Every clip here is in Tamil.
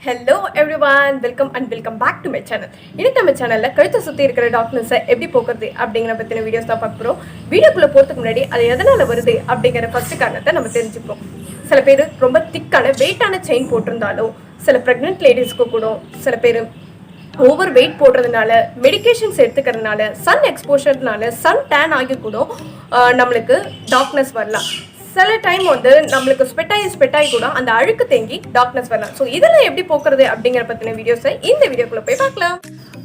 Hello everyone, welcome back to my channel. இன்னைக்கு நம்ம சேனல்ல கழுத்தை சுத்தி இருக்கிற டார்க்னஸை எப்படி போக்குறது அப்படிங்கற பத்தின வீடியோஸ் தான் பார்க்க போறோம். வீடியோக்குள்ள போறதுக்கு முன்னாடி அது எதனால வருது அப்படிங்கற ஃபர்ஸ்ட் காரணத்தை நம்ம தெரிஞ்சுப்போம். சில பேர் ரொம்ப திக்கான வெயிட்டான செயின் போட்டிருந்தாலோ, சில பிரெக்னன்ட் லேடிஸ்க்கு கூட சில பேர் ஓவர் வெயிட் போடுறதுனால, மெடிகேஷன்ஸ் எடுத்துக்கிறதுனால, சன் எக்ஸ்போஷர்னால, சன் டேன் ஆகி கூட நம்மளுக்கு டார்க்னஸ் வரலாம். சில டைம் வந்து நம்மளுக்கு ஸ்பெட்டாகி கூட அந்த அழுக்கு தேங்கி டார்க்னஸ் வரலாம். ஸோ இதெல்லாம் எப்படி போக்குறது அப்படிங்கிற பற்றின வீடியோஸை இந்த வீடியோக்குள்ளே போய் பார்க்கலாம்.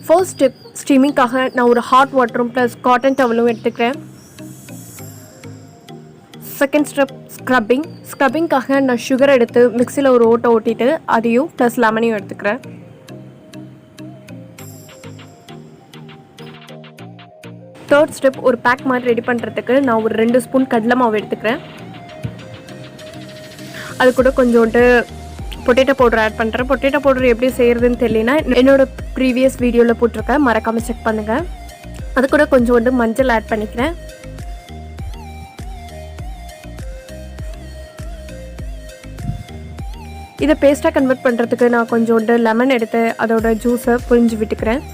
ஃபர்ஸ்ட் ஸ்டெப் ஸ்டீமிங்காக நான் ஒரு ஹாட் வாட்டரும் ப்ளஸ் காட்டன் டவலும் எடுத்துக்கிறேன். செகண்ட் ஸ்டெப் ஸ்க்ரப்பிங்காக நான் சுகர் எடுத்து மிக்சியில் ஒரு ஓட்டை ஓட்டிட்டு அதையும் ப்ளஸ் லெமனையும் எடுத்துக்கிறேன். தேர்ட் ஸ்டெப் ஒரு பேக் மாதிரி ரெடி பண்ணுறதுக்கு நான் ஒரு 2 ஸ்பூன் கடலை மாவு எடுத்துக்கிறேன். அது கூட கொஞ்சோண்டு பொட்டேட்டோ பவுடர் ஆட் பண்ணுறேன். பொட்டேட்டோ பவுடர் எப்படி செய்கிறதுன்னு தெரியலனா என்னோட ப்ரீவியஸ் வீடியோவில் போட்டிருக்கேன், மறக்காமல் செக் பண்ணுங்கள். அது கூட கொஞ்சோண்டு மஞ்சள் ஆட் பண்ணிக்கிறேன். இதை பேஸ்ட்டாக கன்வெர்ட் பண்ணுறதுக்கு நான் கொஞ்சோண்டு லெமன் எடுத்து அதோட ஜூஸை புழிஞ்சு விட்டுக்கிறேன்.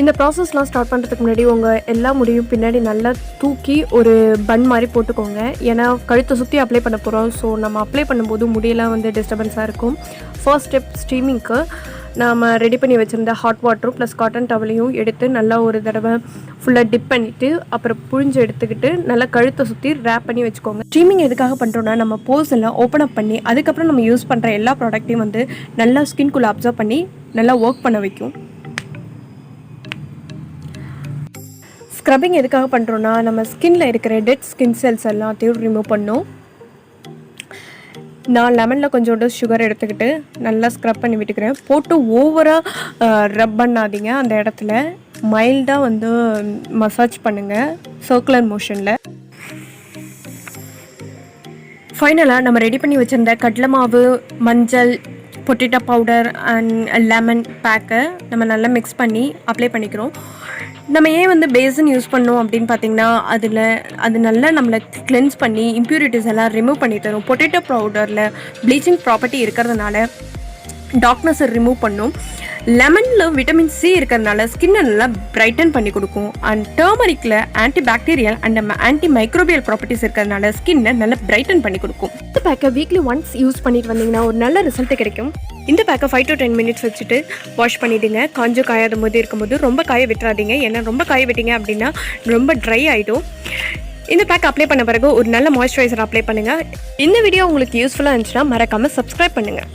இந்த ப்ராசஸ்லாம் ஸ்டார்ட் பண்ணுறதுக்கு முன்னாடி உங்கள் எல்லா முடியும் பின்னாடி நல்லா தூக்கி ஒரு பன் மாதிரி போட்டுக்கோங்க. ஏன்னா கழுத்தை சுற்றி அப்ளை பண்ண போகிறோம். ஸோ நம்ம அப்ளை பண்ணும்போது முடியெல்லாம் வந்து டிஸ்டர்பன்ஸாக இருக்கும். ஃபர்ஸ்ட் ஸ்டெப் ஸ்டீமிங்க்கு நாம் ரெடி பண்ணி வச்சுருந்த ஹாட் வாட்டரும் ப்ளஸ் காட்டன் டவலையும் எடுத்து நல்லா ஒரு தடவை ஃபுல்லாக டிப் பண்ணிவிட்டு அப்புறம் புழிஞ்சு எடுத்துக்கிட்டு நல்லா கழுத்தை சுற்றி ரேப் பண்ணி வச்சுக்கோங்க. ஸ்டீமிங் எதுக்காக பண்ணுறோன்னா நம்ம போர்ஸ் எல்லாம் ஓப்பன் அப் பண்ணி அதுக்கப்புறம் நம்ம யூஸ் பண்ணுற எல்லா ப்ராடக்ட்டையும் வந்து நல்லா ஸ்கின்குள்ளே அப்சர்வ் பண்ணி நல்லா ஒர்க் பண்ண வைக்கும். ஸ்க்ரப்பிங் எதுக்காக பண்ணுறோன்னா நம்ம ஸ்கின்னில் இருக்கிற டெட் ஸ்கின் செல்ஸ் எல்லாத்தையும் ரிமூவ் பண்ணோம். நான் லெமனில் கொஞ்சோண்டு சுகர் எடுத்துக்கிட்டு நல்லா ஸ்க்ரப் பண்ணி விட்டுக்கிறேன். போட்டு ஓவராக ரப் பண்ணாதீங்க. அந்த இடத்துல மைல்டாக வந்து மசாஜ் பண்ணுங்கள் சர்க்குலர் மோஷனில். ஃபைனலாக நம்ம ரெடி பண்ணி வச்சுருந்த கடலை மாவு, மஞ்சள், பொட்டேட்டோ பவுடர் அண்ட் லெமன் பேக்கை நம்ம நல்லா மிக்ஸ் பண்ணி அப்ளை பண்ணிக்கிறோம். நம்ம ஏன் வந்து பேசன் யூஸ் பண்ணோம் அப்படின்னு பார்த்தீங்கன்னா அது நல்லா நம்மளை கிளென்ஸ் பண்ணி இம்ப்யூரிட்டிஸ் எல்லாம் ரிமூவ் பண்ணி தரும். பொட்டேட்டோ பவுடரில் ப்ளீச்சிங் ப்ராப்பர்ட்டி இருக்கிறதுனால டார்க்னஸை ரிமூவ் பண்ணும். லெமனில் விட்டமின் சி இருக்கிறதுனால ஸ்கின்னை நல்லா பிரைட்டன் பண்ணி கொடுக்கும். அண்ட் டர்மரிக்கில் anti bacterial and anti microbial properties இருக்கிறதுனால ஸ்கின்னை நல்லா பிரைட்டன் பண்ணி கொடுக்கும். இந்த பேக்கை வீக்லி ஒன்ஸ் யூஸ் பண்ணிட்டு வந்தீங்கன்னா ஒரு நல்ல ரிசல்ட் கிடைக்கும். இந்த பேக்கை 5 to 10 மினிட்ஸ் வச்சுட்டு வாஷ் பண்ணிவிடுங்க. காஞ்சோ காயாத போது இருக்கும்போது ரொம்ப காய விட்டுறாதீங்க. ஏன்னா ரொம்ப காய விட்டீங்க அப்படின்னா ரொம்ப ட்ரை ஆகிடும். இந்த பேக் அப்ளை பண்ண பிறகு ஒரு நல்ல மாய்ஸ்சரைசர் அப்ளை பண்ணுங்கள். இந்த வீடியோ உங்களுக்கு யூஸ்ஃபுல்லாக இருந்துச்சுன்னா மறக்காமல் சப்ஸ்கிரைப் பண்ணுங்கள்.